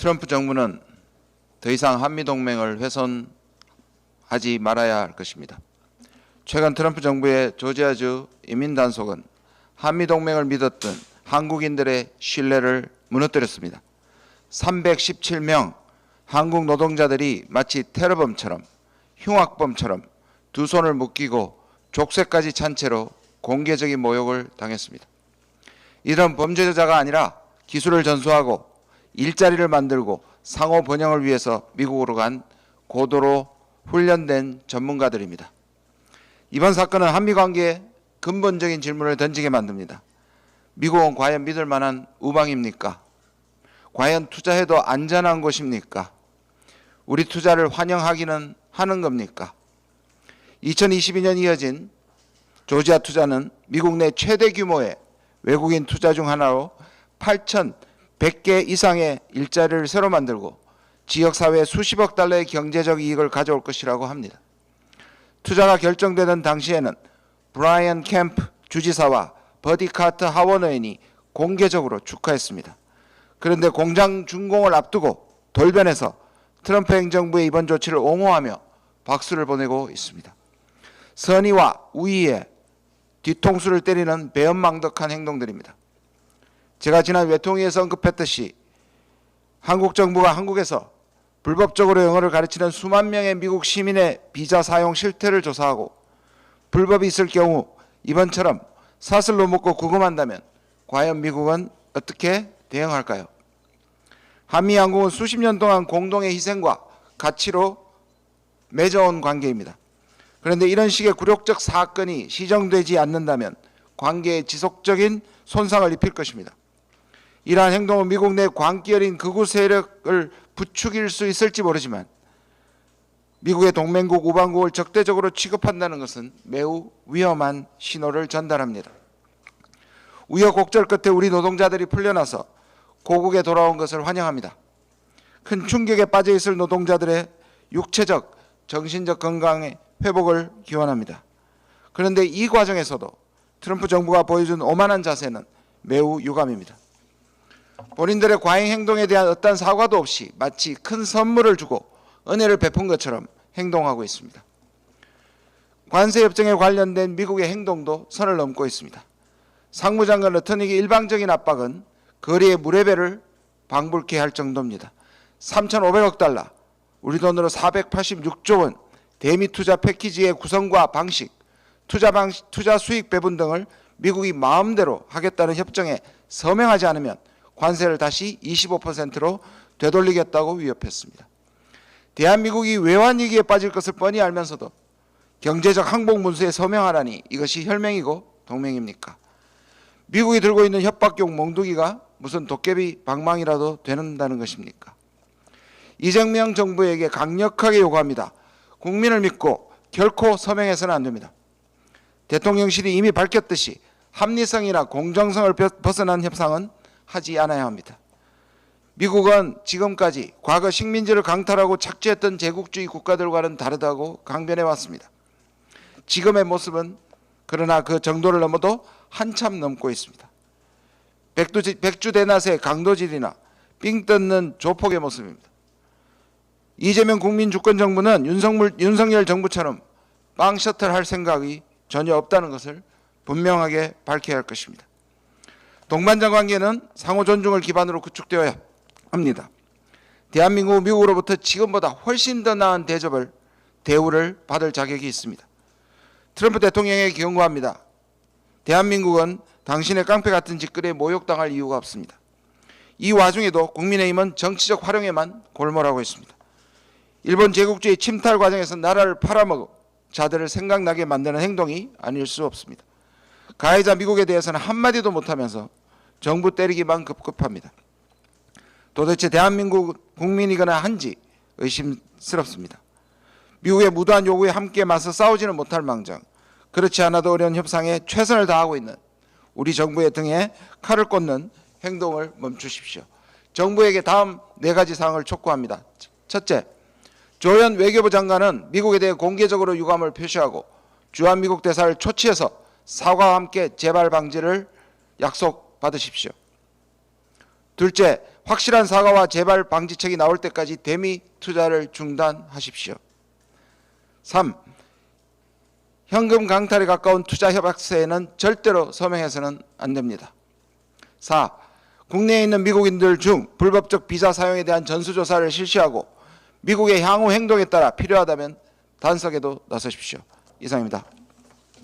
트럼프 정부는 더 이상 한미동맹을 훼손하지 말아야 할 것입니다. 최근 트럼프 정부의 조지아주 이민단속은 한미동맹을 믿었던 한국인들의 신뢰를 무너뜨렸습니다. 317명 한국 노동자들이 마치 테러범처럼 흉악범처럼 두 손을 묶이고 족쇄까지 찬 채로 공개적인 모욕을 당했습니다. 이런 범죄자가 아니라 기술을 전수하고 일자리를 만들고 상호 번영을 위해서 미국으로 간 고도로 훈련된 전문가들입니다. 이번 사건은 한미관계에 근본적인 질문을 던지게 만듭니다. 미국은 과연 믿을 만한 우방입니까? 과연 투자해도 안전한 곳입니까? 우리 투자를 환영하기는 하는 겁니까? 2022년 이어진 조지아 투자는 미국 내 최대 규모의 외국인 투자 중 하나로 8,100개 이상의 일자리를 새로 만들고 지역사회에 수십억 달러의 경제적 이익을 가져올 것이라고 합니다. 투자가 결정되던 당시에는 브라이언 캠프 주지사와 버디 카터 하원 의원이 공개적으로 축하했습니다. 그런데 공장 준공을 앞두고 돌변해서 트럼프 행정부의 이번 조치를 옹호하며 박수를 보내고 있습니다. 선의와 우의에 뒤통수를 때리는 배은망덕한 행동들입니다. 제가 지난 외통위에서 언급했듯이 한국 정부가 한국에서 불법적으로 영어를 가르치는 수만 명의 미국 시민의 비자 사용 실태를 조사하고 불법이 있을 경우 이번처럼 사슬로 묶고 구금한다면 과연 미국은 어떻게 대응할까요? 한미양국은 수십 년 동안 공동의 희생과 가치로 맺어온 관계입니다. 그런데 이런 식의 굴욕적 사건이 시정되지 않는다면 관계에 지속적인 손상을 입힐 것입니다. 이러한 행동은 미국 내 광기 어린 극우 세력을 부추길 수 있을지 모르지만 미국의 동맹국 우방국을 적대적으로 취급한다는 것은 매우 위험한 신호를 전달합니다. 우여곡절 끝에 우리 노동자들이 풀려나서 고국에 돌아온 것을 환영합니다. 큰 충격에 빠져 있을 노동자들의 육체적, 정신적 건강의 회복을 기원합니다. 그런데 이 과정에서도 트럼프 정부가 보여준 오만한 자세는 매우 유감입니다. 본인들의 과잉 행동에 대한 어떤 사과도 없이 마치 큰 선물을 주고 은혜를 베푼 것처럼 행동하고 있습니다. 관세 협정에 관련된 미국의 행동도 선을 넘고 있습니다. 상무장관 러터닉의 일방적인 압박은 거리의 무레배를 방불케 할 정도입니다. 3,500억 달러, 우리 돈으로 486조 원 대미 투자 패키지의 구성과 방식, 투자 수익 배분 등을 미국이 마음대로 하겠다는 협정에 서명하지 않으면 관세를 다시 25%로 되돌리겠다고 위협했습니다. 대한민국이 외환위기에 빠질 것을 뻔히 알면서도 경제적 항복문수에 서명하라니 이것이 혈맹이고 동맹입니까? 미국이 들고 있는 협박용 몽둥이가 무슨 도깨비 방망이라도 되는다는 것입니까? 이재명 정부에게 강력하게 요구합니다. 국민을 믿고 결코 서명해서는 안 됩니다. 대통령실이 이미 밝혔듯이 합리성이나 공정성을 벗어난 협상은 하지 않아야 합니다. 미국은 지금까지 과거 식민지를 강탈하고 착취했던 제국주의 국가들과는 다르다고 강변해 왔습니다. 지금의 모습은 그러나 그 정도를 넘어도 한참 넘고 있습니다. 백주대낮의 강도질이나 삥 뜯는 조폭의 모습입니다. 이재명 국민주권정부는 윤석열 정부처럼 빵 셔틀 할 생각이 전혀 없다는 것을 분명하게 밝혀야 할 것입니다. 동반자 관계는 상호 존중을 기반으로 구축되어야 합니다. 대한민국은 미국으로부터 지금보다 훨씬 더 나은 대우를 받을 자격이 있습니다. 트럼프 대통령에게 경고합니다. 대한민국은 당신의 깡패 같은 짓거리에 모욕당할 이유가 없습니다. 이 와중에도 국민의힘은 정치적 활용에만 골몰하고 있습니다. 일본 제국주의 침탈 과정에서 나라를 팔아먹어 자들을 생각나게 만드는 행동이 아닐 수 없습니다. 가해자 미국에 대해서는 한마디도 못하면서 정부 때리기만 급급합니다. 도대체 대한민국 국민이거나 한지 의심스럽습니다. 미국의 무도한 요구에 함께 맞서 싸우지는 못할 망정, 그렇지 않아도 어려운 협상에 최선을 다하고 있는 우리 정부의 등에 칼을 꽂는 행동을 멈추십시오. 정부에게 다음 4가지 사항을 촉구합니다. 첫째, 조현 외교부 장관은 미국에 대해 공개적으로 유감을 표시하고 주한미국 대사를 초치해서 사과와 함께 재발 방지를 약속받으십시오. 둘째, 확실한 사과와 재발 방지책이 나올 때까지 대미 투자를 중단하십시오. 3. 현금 강탈에 가까운 투자 협약서에는 절대로 서명해서는 안 됩니다. 4. 국내에 있는 미국인들 중 불법적 비자 사용에 대한 전수조사를 실시하고 미국의 향후 행동에 따라 필요하다면 단속에도 나서십시오. 이상입니다.